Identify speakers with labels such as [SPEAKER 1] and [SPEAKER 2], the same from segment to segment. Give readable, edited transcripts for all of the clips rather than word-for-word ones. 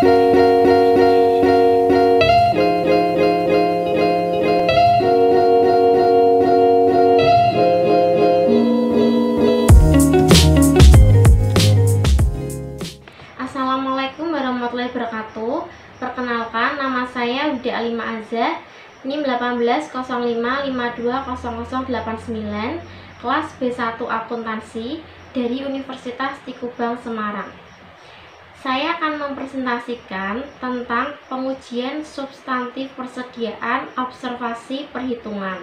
[SPEAKER 1] Assalamualaikum warahmatullahi wabarakatuh. Perkenalkan, nama saya Wida Alima Azah, NIM 1805520089, kelas B1 Akuntansi dari Universitas Tikubang Semarang. Saya akan mempresentasikan tentang pengujian substantif persediaan observasi perhitungan.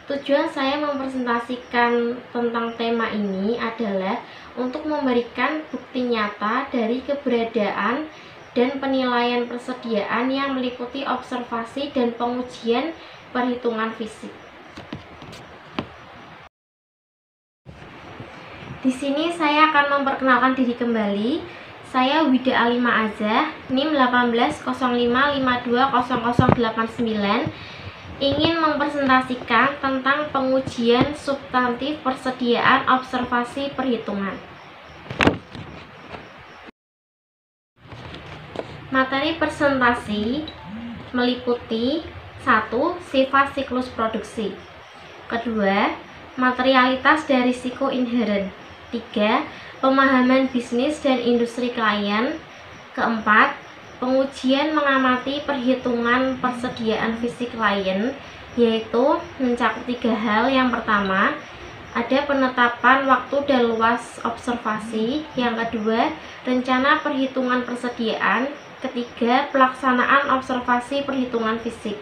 [SPEAKER 1] Tujuan saya mempresentasikan tentang tema ini adalah untuk memberikan bukti nyata dari keberadaan dan penilaian persediaan yang meliputi observasi dan pengujian perhitungan fisik. Di sini saya akan memperkenalkan diri kembali. Saya Wida Alima Azah, NIM 1805520089, ingin mempresentasikan tentang pengujian substantif persediaan observasi perhitungan. Materi presentasi meliputi 1. Sifat siklus produksi. 2. Materialitas dan risiko inheren. 3. Pemahaman bisnis dan industri klien. 4. Pengujian mengamati perhitungan persediaan fisik klien, yaitu mencakup 3 hal. Yang pertama, ada penetapan waktu dan luas observasi. Yang kedua, rencana perhitungan persediaan. Ketiga, pelaksanaan observasi perhitungan fisik.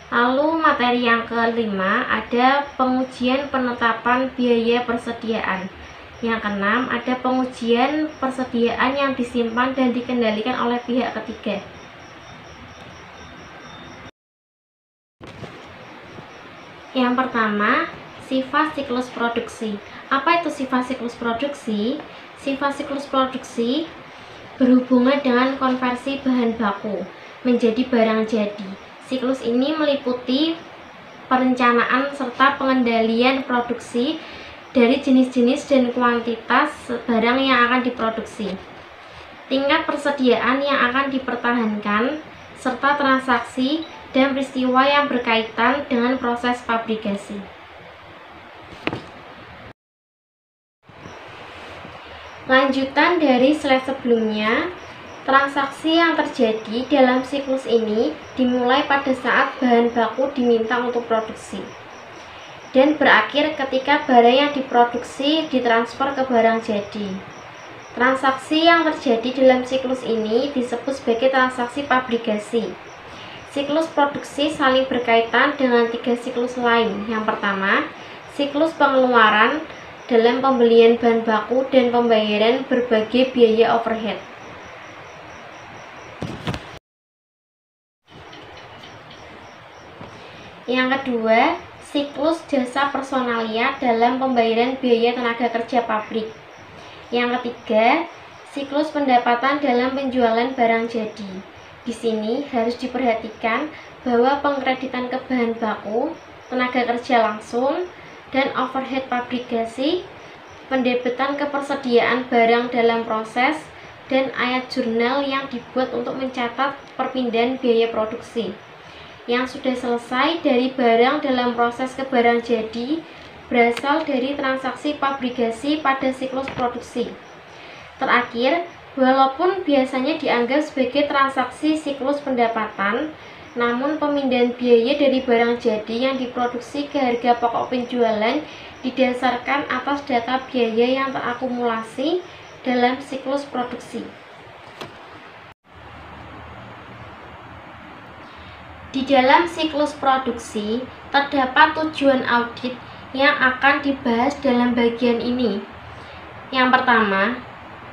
[SPEAKER 1] Lalu materi yang kelima, ada pengujian penetapan biaya persediaan. Yang keenam, ada pengujian persediaan yang disimpan dan dikendalikan oleh pihak ketiga. Yang pertama, sifat siklus produksi. Apa itu sifat siklus produksi? Sifat siklus produksi berhubungan dengan konversi bahan baku menjadi barang jadi. Siklus ini meliputi perencanaan serta pengendalian produksi dari jenis-jenis dan kuantitas barang yang akan diproduksi, tingkat persediaan yang akan dipertahankan, serta transaksi dan peristiwa yang berkaitan dengan proses fabrikasi. Lanjutan dari slide sebelumnya, transaksi yang terjadi dalam siklus ini dimulai pada saat bahan baku diminta untuk produksi dan berakhir ketika barang yang diproduksi ditransfer ke barang jadi. Transaksi yang terjadi dalam siklus ini disebut sebagai transaksi fabrikasi. Siklus produksi saling berkaitan dengan 3 siklus lain. Yang pertama, siklus pengeluaran dalam pembelian bahan baku dan pembayaran berbagai biaya overhead. Yang kedua, siklus jasa personalia dalam pembayaran biaya tenaga kerja pabrik. Yang ketiga, siklus pendapatan dalam penjualan barang jadi. Di sini harus diperhatikan bahwa pengkreditan ke bahan baku, tenaga kerja langsung, dan overhead fabrikasi, pendebitan ke persediaan barang dalam proses, dan ayat jurnal yang dibuat untuk mencatat perpindahan biaya produksi yang sudah selesai dari barang dalam proses ke barang jadi berasal dari transaksi fabrikasi pada siklus produksi. Terakhir, walaupun biasanya dianggap sebagai transaksi siklus pendapatan, namun pemindahan biaya dari barang jadi yang diproduksi ke harga pokok penjualan didasarkan atas data biaya yang terakumulasi dalam siklus produksi. Di dalam siklus produksi, terdapat tujuan audit yang akan dibahas dalam bagian ini. Yang pertama,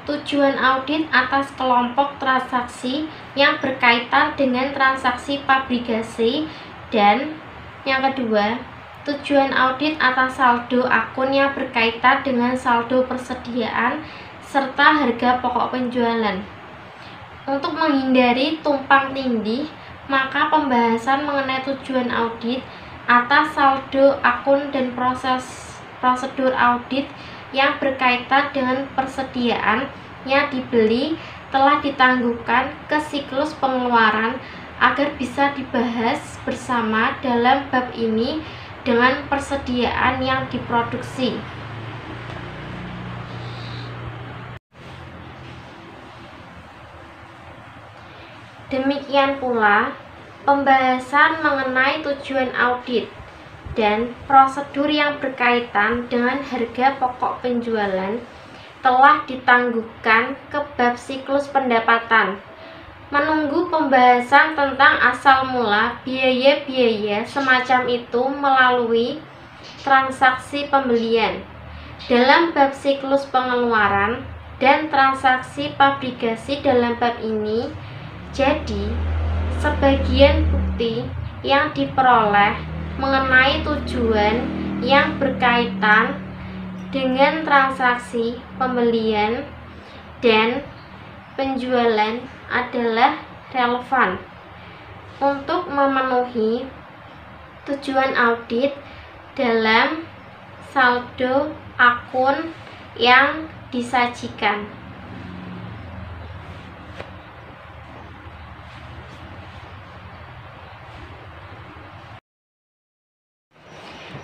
[SPEAKER 1] tujuan audit atas kelompok transaksi yang berkaitan dengan transaksi fabrikasi, dan yang kedua, tujuan audit atas saldo akun yang berkaitan dengan saldo persediaan serta harga pokok penjualan. Untuk menghindari tumpang tindih, maka pembahasan mengenai tujuan audit atas saldo akun dan prosedur audit yang berkaitan dengan persediaan yang dibeli telah ditangguhkan ke siklus pengeluaran agar bisa dibahas bersama dalam bab ini dengan persediaan yang diproduksi. Demikian pula pembahasan mengenai tujuan audit dan prosedur yang berkaitan dengan harga pokok penjualan telah ditangguhkan ke bab siklus pendapatan. Menunggu pembahasan tentang asal mula biaya-biaya semacam itu melalui transaksi pembelian dalam bab siklus pengeluaran dan transaksi pabrikasi dalam bab ini. Jadi, sebagian bukti yang diperoleh mengenai tujuan yang berkaitan dengan transaksi pembelian dan penjualan adalah relevan untuk memenuhi tujuan audit dalam saldo akun yang disajikan.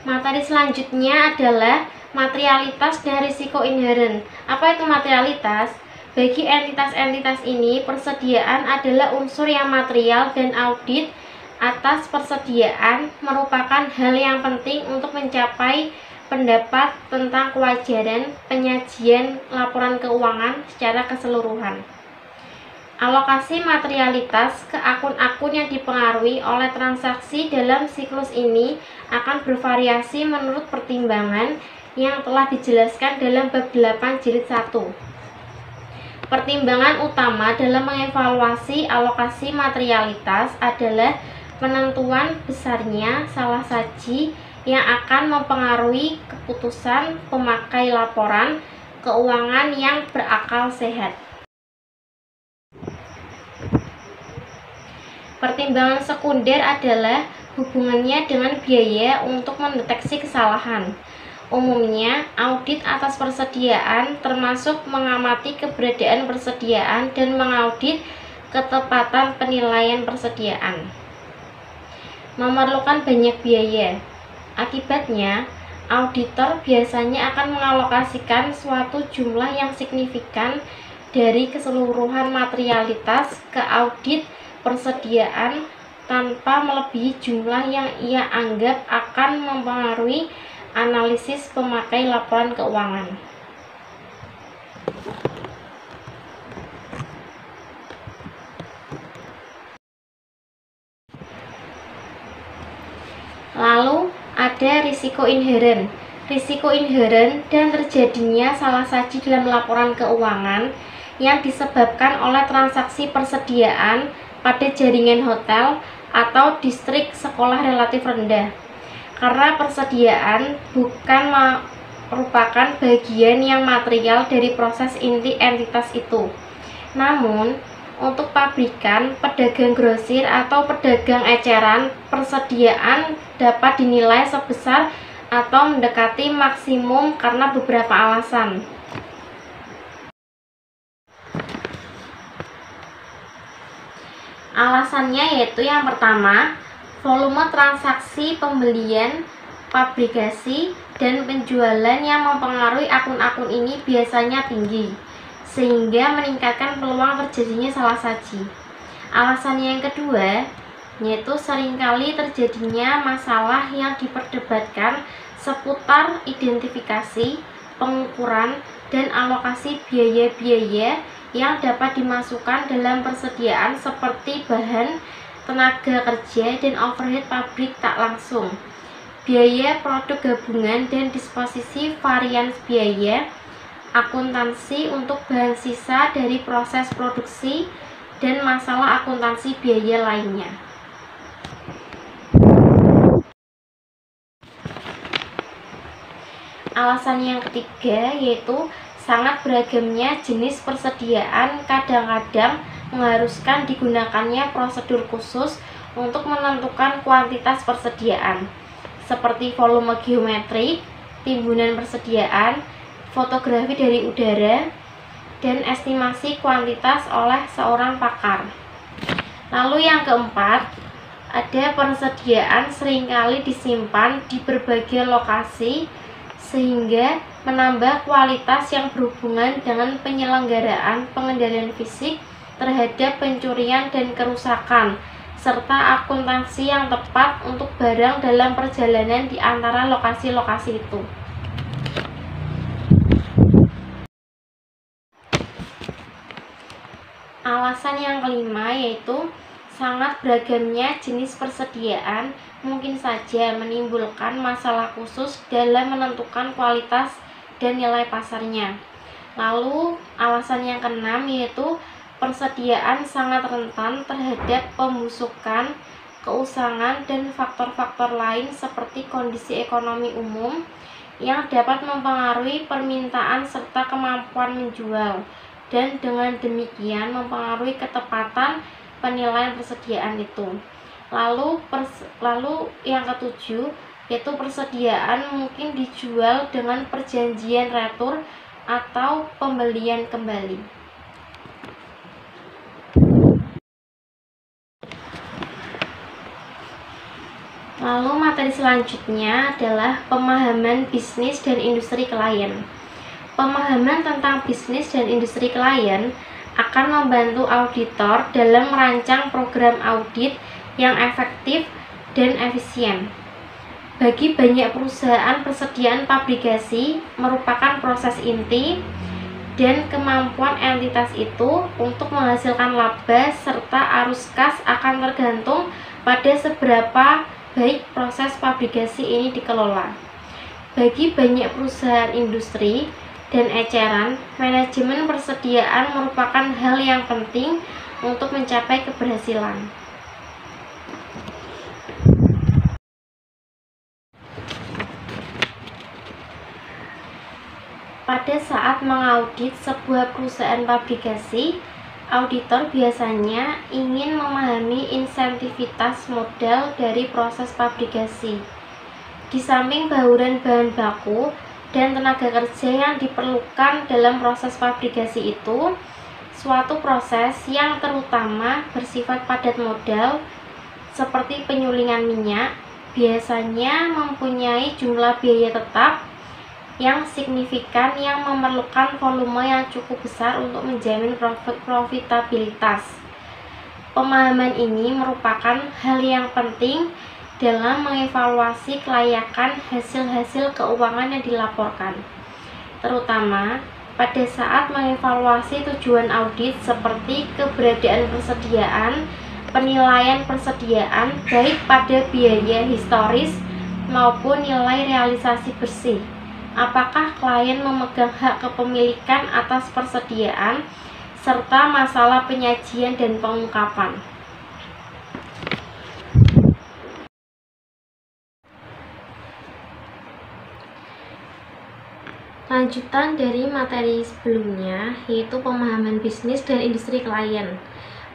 [SPEAKER 1] Materi selanjutnya adalah materialitas dan risiko inheren. Apa itu materialitas? Bagi entitas-entitas ini, persediaan adalah unsur yang material dan audit atas persediaan merupakan hal yang penting untuk mencapai pendapat tentang kewajaran penyajian laporan keuangan secara keseluruhan. Alokasi materialitas ke akun-akun yang dipengaruhi oleh transaksi dalam siklus ini akan bervariasi menurut pertimbangan yang telah dijelaskan dalam bab 8 jilid 1. Pertimbangan utama dalam mengevaluasi alokasi materialitas adalah penentuan besarnya salah saji yang akan mempengaruhi keputusan pemakai laporan keuangan yang berakal sehat. Pertimbangan sekunder adalah hubungannya dengan biaya untuk mendeteksi kesalahan. Umumnya, audit atas persediaan termasuk mengamati keberadaan persediaan dan mengaudit ketepatan penilaian persediaan. Memerlukan banyak biaya. Akibatnya, auditor biasanya akan mengalokasikan suatu jumlah yang signifikan dari keseluruhan materialitas ke audit persediaan tanpa melebihi jumlah yang ia anggap akan mempengaruhi analisis pemakai laporan keuangan. Lalu ada risiko inheren. Risiko inheren dan terjadinya salah saji dalam laporan keuangan yang disebabkan oleh transaksi persediaan pada jaringan hotel atau distrik sekolah relatif rendah. Karena persediaan bukan merupakan bagian yang material dari proses inti entitas itu. Namun, untuk pabrikan, pedagang grosir, atau pedagang eceran, persediaan dapat dinilai sebesar atau mendekati maksimum karena beberapa alasan. Alasannya yaitu yang pertama, volume transaksi pembelian, pabrikasi, dan penjualan yang mempengaruhi akun-akun ini biasanya tinggi, sehingga meningkatkan peluang terjadinya salah saji. Alasan yang kedua, yaitu seringkali terjadinya masalah yang diperdebatkan seputar identifikasi, pengukuran, dan alokasi biaya-biaya yang dapat dimasukkan dalam persediaan seperti bahan, tenaga kerja, dan overhead pabrik tak langsung, biaya produk gabungan dan disposisi varians biaya, akuntansi untuk bahan sisa dari proses produksi, dan masalah akuntansi biaya lainnya. Alasan yang ketiga yaitu sangat beragamnya jenis persediaan kadang-kadang mengharuskan digunakannya prosedur khusus untuk menentukan kuantitas persediaan, seperti volume geometrik, timbunan persediaan, fotografi dari udara, dan estimasi kuantitas oleh seorang pakar. Lalu yang keempat, ada persediaan seringkali disimpan di berbagai lokasi sehingga menambah kualitas yang berhubungan dengan penyelenggaraan pengendalian fisik terhadap pencurian dan kerusakan, serta akuntansi yang tepat untuk barang dalam perjalanan di antara lokasi-lokasi itu. Alasan yang kelima yaitu sangat beragamnya jenis persediaan mungkin saja menimbulkan masalah khusus dalam menentukan kualitas dan nilai pasarnya. Lalu alasan yang keenam yaitu persediaan sangat rentan terhadap pembusukan, keusangan, dan faktor-faktor lain seperti kondisi ekonomi umum yang dapat mempengaruhi permintaan serta kemampuan menjual, dan dengan demikian mempengaruhi ketepatan penilaian persediaan itu. Lalu yang ketujuh yaitu persediaan mungkin dijual dengan perjanjian retur atau pembelian kembali. Lalu materi selanjutnya adalah pemahaman bisnis dan industri klien. Pemahaman tentang bisnis dan industri klien akan membantu auditor dalam merancang program audit yang efektif dan efisien. Bagi banyak perusahaan, persediaan pabrikasi merupakan proses inti dan kemampuan entitas itu untuk menghasilkan laba serta arus kas akan tergantung pada seberapa baik proses pabrikasi ini dikelola. Bagi banyak perusahaan industri dan eceran, manajemen persediaan merupakan hal yang penting untuk mencapai keberhasilan. Pada saat mengaudit sebuah perusahaan pabrikasi, auditor biasanya ingin memahami insentivitas modal dari proses pabrikasi. Di samping bauran bahan baku dan tenaga kerja yang diperlukan dalam proses pabrikasi itu, suatu proses yang terutama bersifat padat modal seperti penyulingan minyak biasanya mempunyai jumlah biaya tetap yang signifikan yang memerlukan volume yang cukup besar untuk menjamin profitabilitas. Pemahaman ini merupakan hal yang penting dalam mengevaluasi kelayakan hasil-hasil keuangan yang dilaporkan, terutama pada saat mengevaluasi tujuan audit seperti keberadaan persediaan, penilaian persediaan baik pada biaya historis maupun nilai realisasi bersih. Apakah klien memegang hak kepemilikan atas persediaan, serta masalah penyajian dan pengungkapan. Lanjutan dari materi sebelumnya yaitu pemahaman bisnis dan industri klien.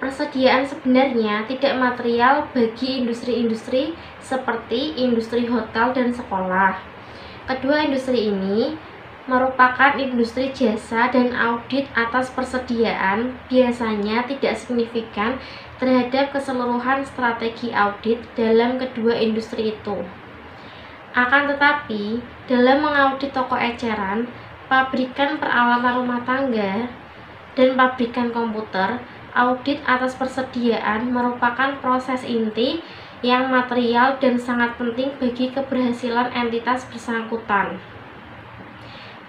[SPEAKER 1] Persediaan sebenarnya tidak material bagi industri-industri seperti industri hotel dan sekolah. Kedua industri ini merupakan industri jasa dan audit atas persediaan biasanya tidak signifikan terhadap keseluruhan strategi audit dalam kedua industri itu. Akan tetapi, dalam mengaudit toko eceran, pabrikan peralatan rumah tangga, dan pabrikan komputer, audit atas persediaan merupakan proses inti yang material dan sangat penting bagi keberhasilan entitas bersangkutan.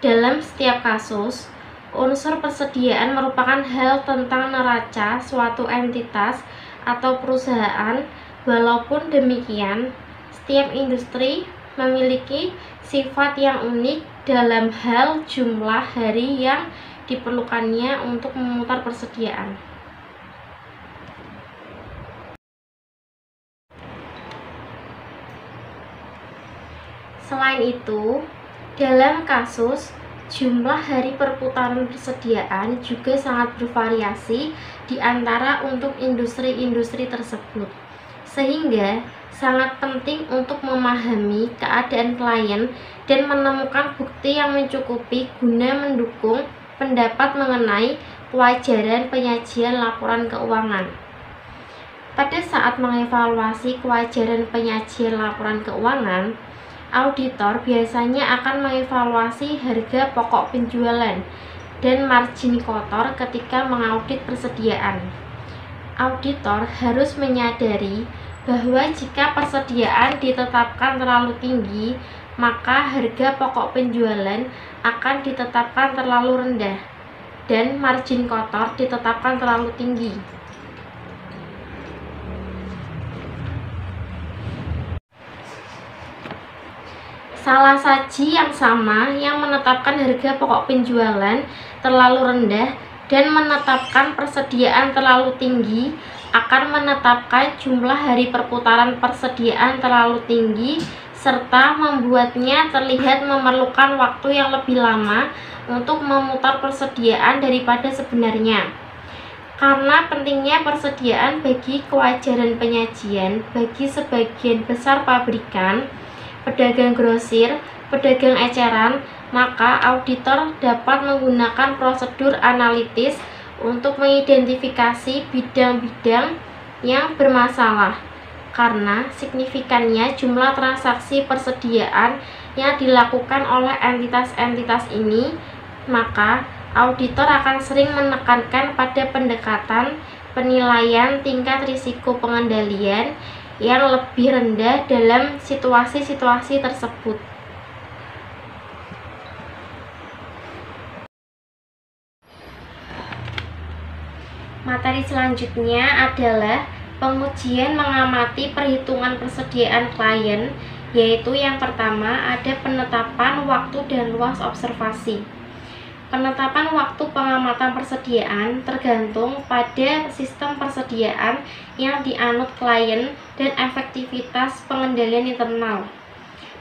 [SPEAKER 1] Dalam setiap kasus, unsur persediaan merupakan hal tentang neraca suatu entitas atau perusahaan. Walaupun demikian, setiap industri memiliki sifat yang unik dalam hal jumlah hari yang diperlukannya untuk memutar persediaan. Selain itu, dalam kasus jumlah hari perputaran persediaan juga sangat bervariasi di antara untuk industri-industri tersebut, sehingga sangat penting untuk memahami keadaan klien dan menemukan bukti yang mencukupi guna mendukung pendapat mengenai kewajaran penyajian laporan keuangan. Pada saat mengevaluasi kewajaran penyajian laporan keuangan, auditor biasanya akan mengevaluasi harga pokok penjualan dan margin kotor ketika mengaudit persediaan. Auditor harus menyadari bahwa jika persediaan ditetapkan terlalu tinggi, maka harga pokok penjualan akan ditetapkan terlalu rendah dan margin kotor ditetapkan terlalu tinggi. Salah saji yang sama yang menetapkan harga pokok penjualan terlalu rendah dan menetapkan persediaan terlalu tinggi akan menetapkan jumlah hari perputaran persediaan terlalu tinggi serta membuatnya terlihat memerlukan waktu yang lebih lama untuk memutar persediaan daripada sebenarnya. Karena pentingnya persediaan bagi kewajaran penyajian bagi sebagian besar pabrikan, pedagang grosir, pedagang eceran, maka auditor dapat menggunakan prosedur analitis untuk mengidentifikasi bidang-bidang yang bermasalah. Karena signifikannya jumlah transaksi persediaan yang dilakukan oleh entitas-entitas ini, maka auditor akan sering menekankan pada pendekatan penilaian tingkat risiko pengendalian yang lebih rendah dalam situasi-situasi tersebut. Materi selanjutnya adalah pengujian mengamati perhitungan persediaan klien, yaitu yang pertama ada penetapan waktu dan luas observasi. Penetapan waktu pengamatan persediaan tergantung pada sistem persediaan yang dianut klien dan efektivitas pengendalian internal.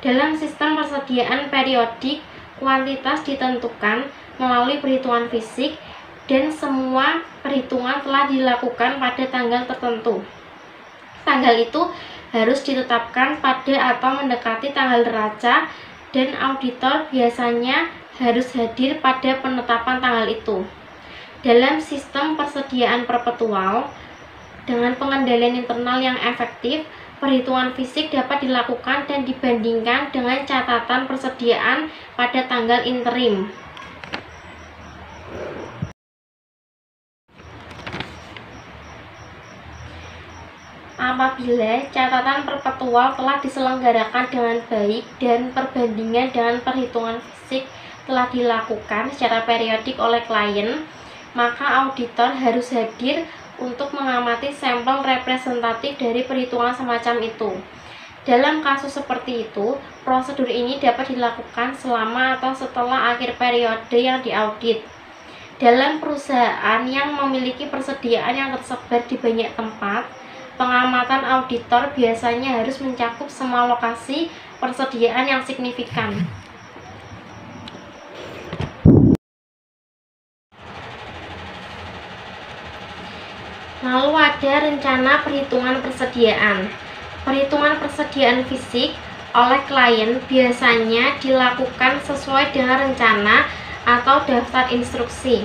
[SPEAKER 1] Dalam sistem persediaan periodik, kuantitas ditentukan melalui perhitungan fisik dan semua perhitungan telah dilakukan pada tanggal tertentu. Tanggal itu harus ditetapkan pada atau mendekati tanggal neraca dan auditor biasanya harus hadir pada penetapan tanggal itu. Dalam sistem persediaan perpetual, dengan pengendalian internal yang efektif, perhitungan fisik dapat dilakukan dan dibandingkan dengan catatan persediaan pada tanggal interim. Apabila catatan perpetual telah diselenggarakan dengan baik dan perbandingan dengan perhitungan fisik telah dilakukan secara periodik oleh klien, maka auditor harus hadir untuk mengamati sampel representatif dari perhitungan semacam itu. Dalam kasus seperti itu, prosedur ini dapat dilakukan selama atau setelah akhir periode yang diaudit. Dalam perusahaan yang memiliki persediaan yang tersebar di banyak tempat, pengamatan auditor biasanya harus mencakup semua lokasi persediaan yang signifikan. Lalu ada rencana perhitungan persediaan. Perhitungan persediaan fisik oleh klien biasanya dilakukan sesuai dengan rencana atau daftar instruksi.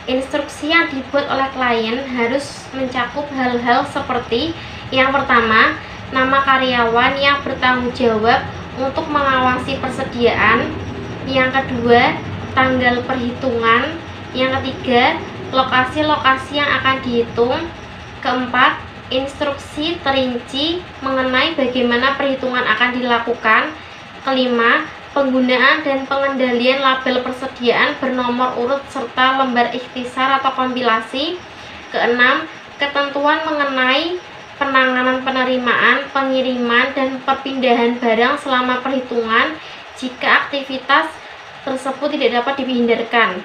[SPEAKER 1] Instruksi yang dibuat oleh klien harus mencakup hal-hal seperti yang pertama, nama karyawan yang bertanggung jawab untuk mengawasi persediaan. Yang kedua, tanggal perhitungan. Yang ketiga, lokasi-lokasi yang akan dihitung. Keempat, instruksi terinci mengenai bagaimana perhitungan akan dilakukan. Kelima, penggunaan dan pengendalian label persediaan bernomor urut serta lembar ikhtisar atau kompilasi. Keenam, ketentuan mengenai penanganan penerimaan, pengiriman, dan perpindahan barang selama perhitungan jika aktivitas tersebut tidak dapat dihindarkan.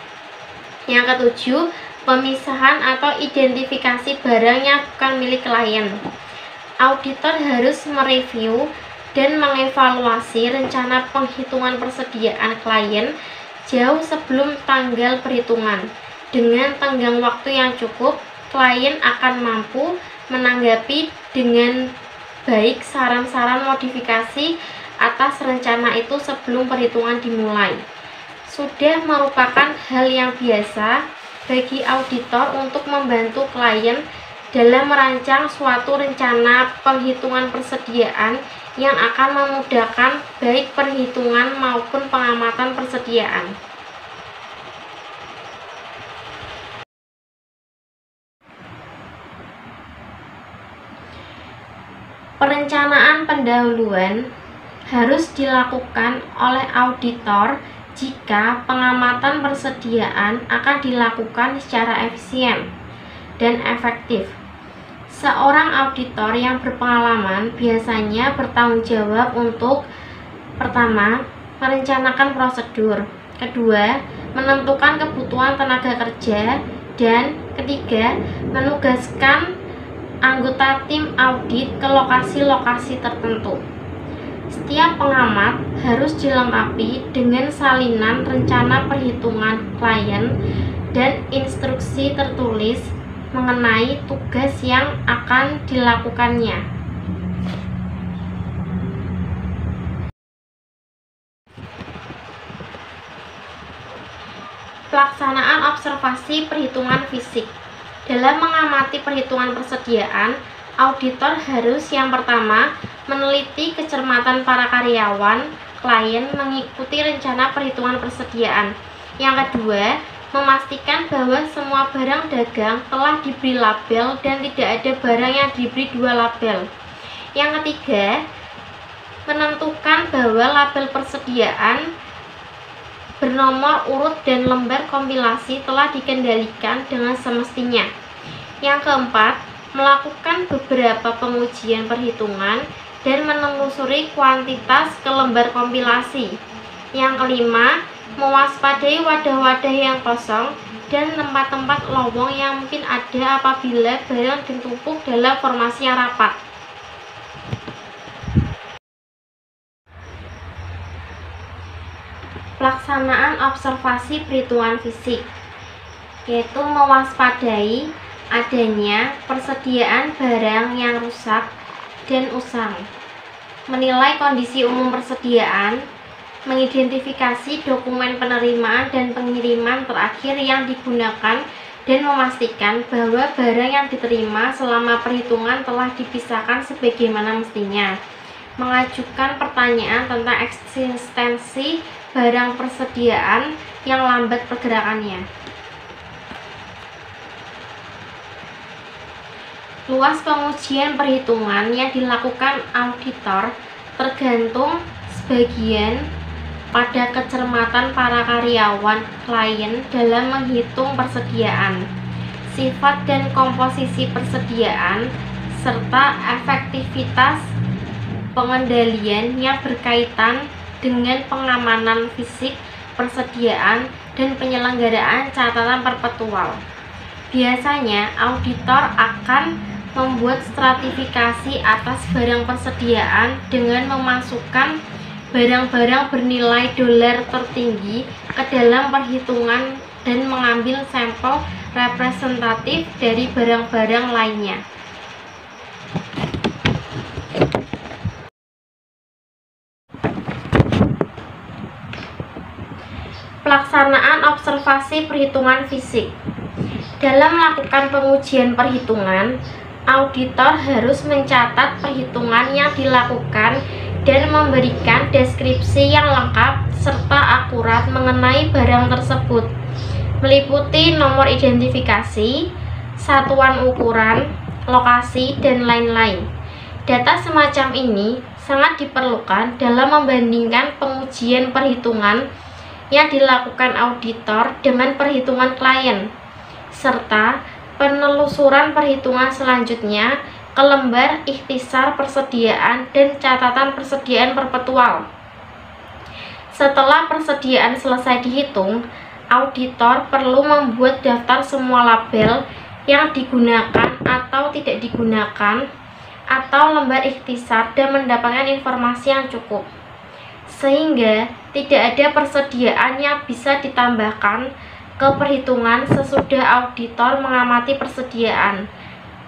[SPEAKER 1] Yang ketujuh, pemisahan atau identifikasi barang yang bukan milik klien. Auditor harus mereview dan mengevaluasi rencana penghitungan persediaan klien jauh sebelum tanggal perhitungan. Dengan tenggang waktu yang cukup, klien akan mampu menanggapi dengan baik saran-saran modifikasi atas rencana itu sebelum perhitungan dimulai. sudah merupakan hal yang biasa bagi auditor untuk membantu klien dalam merancang suatu rencana penghitungan persediaan yang akan memudahkan baik perhitungan maupun pengamatan persediaan. Perencanaan pendahuluan harus dilakukan oleh auditor jika pengamatan persediaan akan dilakukan secara efisien dan efektif. Seorang auditor yang berpengalaman biasanya bertanggung jawab untuk: pertama, merencanakan prosedur, kedua, menentukan kebutuhan tenaga kerja, dan ketiga, menugaskan anggota tim audit ke lokasi-lokasi tertentu. Setiap pengamat harus dilengkapi dengan salinan rencana perhitungan klien dan instruksi tertulis mengenai tugas yang akan dilakukannya. Pelaksanaan observasi perhitungan fisik. Dalam mengamati perhitungan persediaan, auditor harus yang pertama meneliti kecermatan para karyawan, klien mengikuti rencana perhitungan persediaan. Yang kedua, memastikan bahwa semua barang dagang telah diberi label dan tidak ada barang yang diberi 2 label. Yang ketiga, menentukan bahwa label persediaan bernomor urut dan lembar kompilasi telah dikendalikan dengan semestinya. Yang keempat, melakukan beberapa pengujian perhitungan dan menelusuri kuantitas ke lembar kompilasi. Yang kelima, mewaspadai wadah-wadah yang kosong dan tempat-tempat lowong yang mungkin ada apabila barang ditumpuk dalam formasi yang rapat. Pelaksanaan observasi perhitungan fisik, yaitu mewaspadai adanya persediaan barang yang rusak dan usang, menilai kondisi umum persediaan, mengidentifikasi dokumen penerimaan dan pengiriman terakhir yang digunakan, dan memastikan bahwa barang yang diterima selama perhitungan telah dipisahkan sebagaimana mestinya. Mengajukan pertanyaan tentang eksistensi barang persediaan yang lambat pergerakannya. Luas pengujian perhitungan yang dilakukan auditor tergantung sebagian pada kecermatan para karyawan klien dalam menghitung persediaan, sifat dan komposisi persediaan, serta efektivitas pengendalian yang berkaitan dengan pengamanan fisik persediaan dan penyelenggaraan catatan perpetual. Biasanya, auditor akan membuat stratifikasi atas barang persediaan dengan memasukkan barang-barang bernilai dolar tertinggi ke dalam perhitungan dan mengambil sampel representatif dari barang-barang lainnya. Pelaksanaan observasi perhitungan fisik. Dalam melakukan pengujian perhitungan, auditor harus mencatat perhitungan yang dilakukan dan memberikan deskripsi yang lengkap serta akurat mengenai barang tersebut, meliputi nomor identifikasi, satuan ukuran, lokasi, dan lain-lain. Data semacam ini sangat diperlukan dalam membandingkan pengujian perhitungan yang dilakukan auditor dengan perhitungan klien, serta penelusuran perhitungan selanjutnya ke lembar ikhtisar persediaan dan catatan persediaan perpetual. Setelah persediaan selesai dihitung, auditor perlu membuat daftar semua label yang digunakan atau tidak digunakan atau lembar ikhtisar dan mendapatkan informasi yang cukup, sehingga tidak ada persediaan yang bisa ditambahkan ke perhitungan sesudah auditor mengamati persediaan.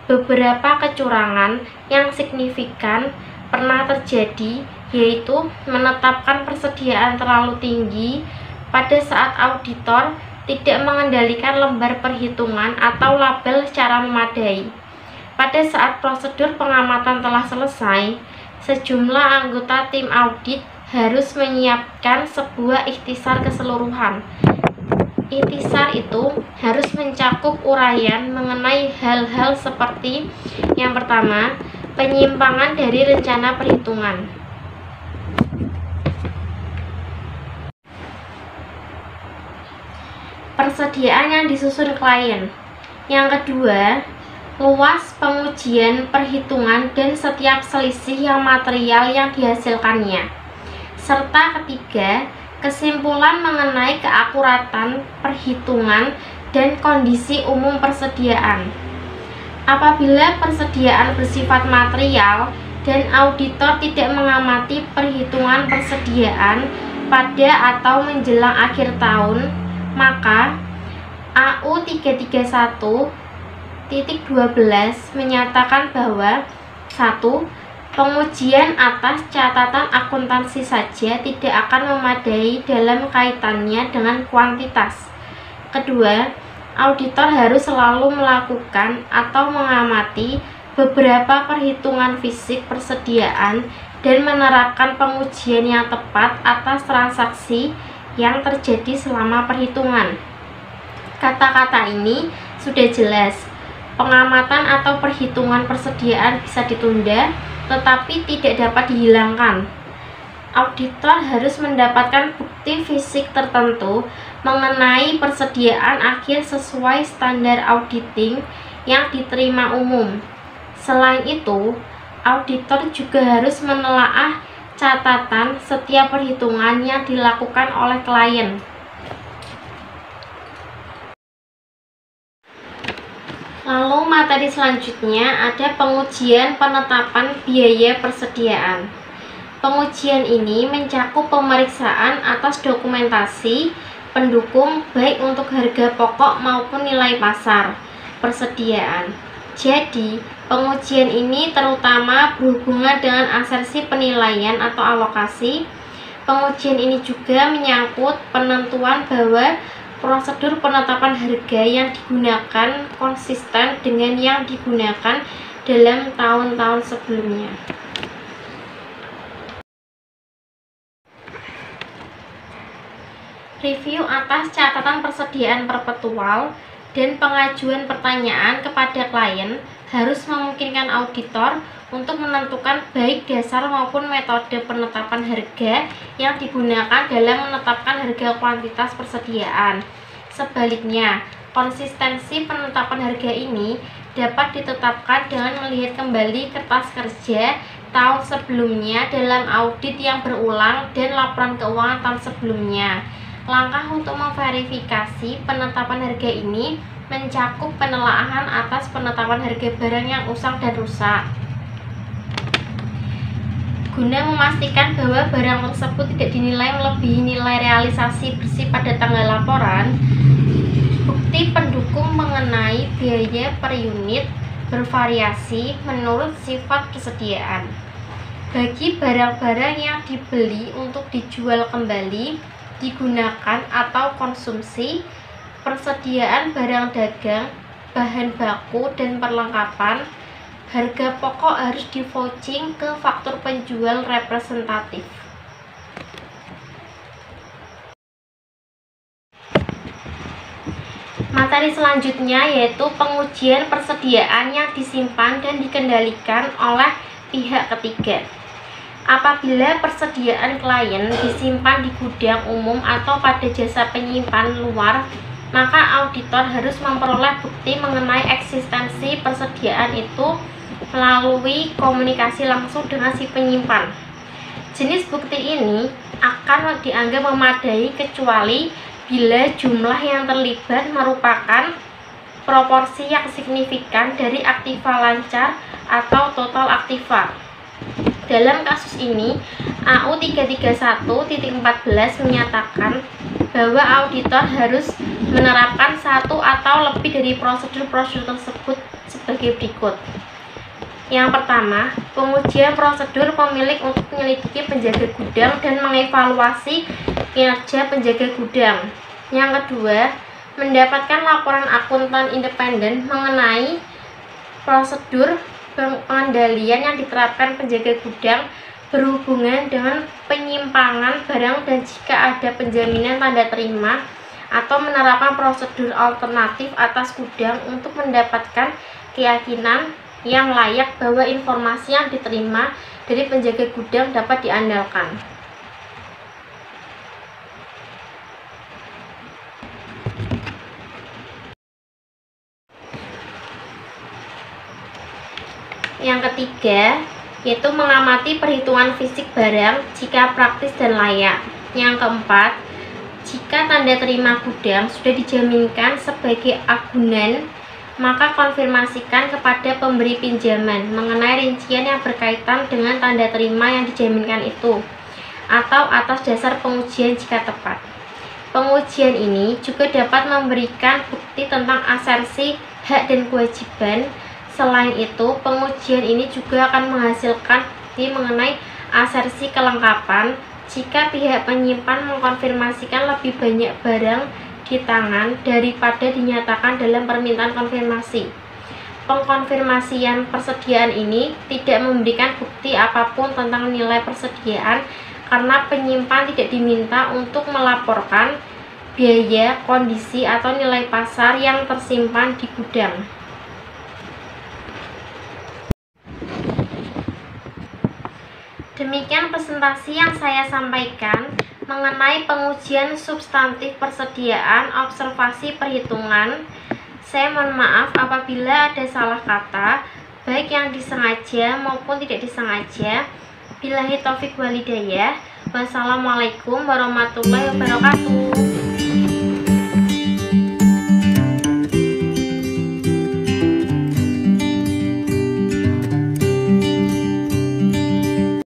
[SPEAKER 1] Beberapa kecurangan yang signifikan pernah terjadi, yaitu menetapkan persediaan terlalu tinggi, pada saat auditor tidak mengendalikan lembar perhitungan atau label secara memadai. Pada saat prosedur pengamatan telah selesai, sejumlah anggota tim audit harus menyiapkan sebuah ikhtisar keseluruhan. Ikhtisar itu harus mencakup uraian mengenai hal-hal seperti yang pertama, penyimpangan dari rencana perhitungan. Persediaan yang disusun klien. Yang kedua, luas pengujian perhitungan dan setiap selisih yang material yang dihasilkannya. Serta ketiga, kesimpulan mengenai keakuratan perhitungan dan kondisi umum persediaan. Apabila persediaan bersifat material dan auditor tidak mengamati perhitungan persediaan pada atau menjelang akhir tahun, maka AU 331.12 menyatakan bahwa 1. Pengujian atas catatan akuntansi saja tidak akan memadai dalam kaitannya dengan kuantitas. Kedua, auditor harus selalu melakukan atau mengamati beberapa perhitungan fisik persediaan dan menerapkan pengujian yang tepat atas transaksi yang terjadi selama perhitungan. Kata-kata ini sudah jelas. Pengamatan atau perhitungan persediaan bisa ditunda, tetapi tidak dapat dihilangkan. Auditor harus mendapatkan bukti fisik tertentu mengenai persediaan akhir sesuai standar auditing yang diterima umum. Selain itu, auditor juga harus menelaah catatan setiap perhitungan yang dilakukan oleh klien. Lalu materi selanjutnya ada pengujian penetapan biaya persediaan. Pengujian ini mencakup pemeriksaan atas dokumentasi pendukung baik untuk harga pokok maupun nilai pasar persediaan. Jadi, pengujian ini terutama berhubungan dengan asersi penilaian atau alokasi. Pengujian ini juga menyangkut penentuan bahwa prosedur penetapan harga yang digunakan konsisten dengan yang digunakan dalam tahun-tahun sebelumnya. Review atas catatan persediaan perpetual dan pengajuan pertanyaan kepada klien harus memungkinkan auditor untuk menentukan baik dasar maupun metode penetapan harga yang digunakan dalam menetapkan harga kuantitas persediaan. Sebaliknya, konsistensi penetapan harga ini dapat ditetapkan dengan melihat kembali kertas kerja tahun sebelumnya dalam audit yang berulang dan laporan keuangan tahun sebelumnya. Langkah untuk memverifikasi penetapan harga ini mencakup penelaahan atas penetapan harga barang yang usang dan rusak. Guna memastikan bahwa barang tersebut tidak dinilai melebihi nilai realisasi bersih pada tanggal laporan, bukti pendukung mengenai biaya per unit bervariasi menurut sifat persediaan. Bagi barang-barang yang dibeli untuk dijual kembali, digunakan atau konsumsi, persediaan barang dagang, bahan baku dan perlengkapan, harga pokok harus di-vouching ke faktur penjual representatif. Materi selanjutnya yaitu pengujian persediaan yang disimpan dan dikendalikan oleh pihak ketiga. Apabila persediaan klien disimpan di gudang umum atau pada jasa penyimpan luar, maka auditor harus memperoleh bukti mengenai eksistensi persediaan itu melalui komunikasi langsung dengan si penyimpan. Jenis bukti ini akan dianggap memadai kecuali bila jumlah yang terlibat merupakan proporsi yang signifikan dari aktiva lancar atau total aktiva. Dalam kasus ini, AU 331.14 menyatakan bahwa auditor harus menerapkan satu atau lebih dari prosedur-prosedur tersebut sebagai berikut. Yang pertama, pengujian prosedur pemilik untuk menyelidiki penjaga gudang dan mengevaluasi kinerja penjaga gudang. Yang kedua, mendapatkan laporan akuntan independen mengenai prosedur pengendalian yang diterapkan penjaga gudang berhubungan dengan penyimpangan barang dan jika ada penjaminan tanda terima atau menerapkan prosedur alternatif atas gudang untuk mendapatkan keyakinan yang layak bahwa informasi yang diterima dari penjaga gudang dapat diandalkan. Yang ketiga, yaitu mengamati perhitungan fisik barang jika praktis dan layak. Yang keempat, jika tanda terima gudang sudah dijaminkan sebagai agunan, maka konfirmasikan kepada pemberi pinjaman mengenai rincian yang berkaitan dengan tanda terima yang dijaminkan itu, atau atas dasar pengujian jika tepat. Pengujian ini juga dapat memberikan bukti tentang asersi hak dan kewajiban. Selain itu, pengujian ini juga akan menghasilkan bukti mengenai asersi kelengkapan jika pihak penyimpan mengkonfirmasikan lebih banyak barang di tangan daripada dinyatakan dalam permintaan konfirmasi. Pengkonfirmasian persediaan ini tidak memberikan bukti apapun tentang nilai persediaan karena penyimpan tidak diminta untuk melaporkan biaya, kondisi, atau nilai pasar yang tersimpan di gudang. Demikian presentasi yang saya sampaikan mengenai pengujian substantif persediaan observasi perhitungan. Saya mohon maaf apabila ada salah kata, baik yang disengaja maupun tidak disengaja. Billahi taufik walhidayah. Wassalamualaikum warahmatullahi wabarakatuh.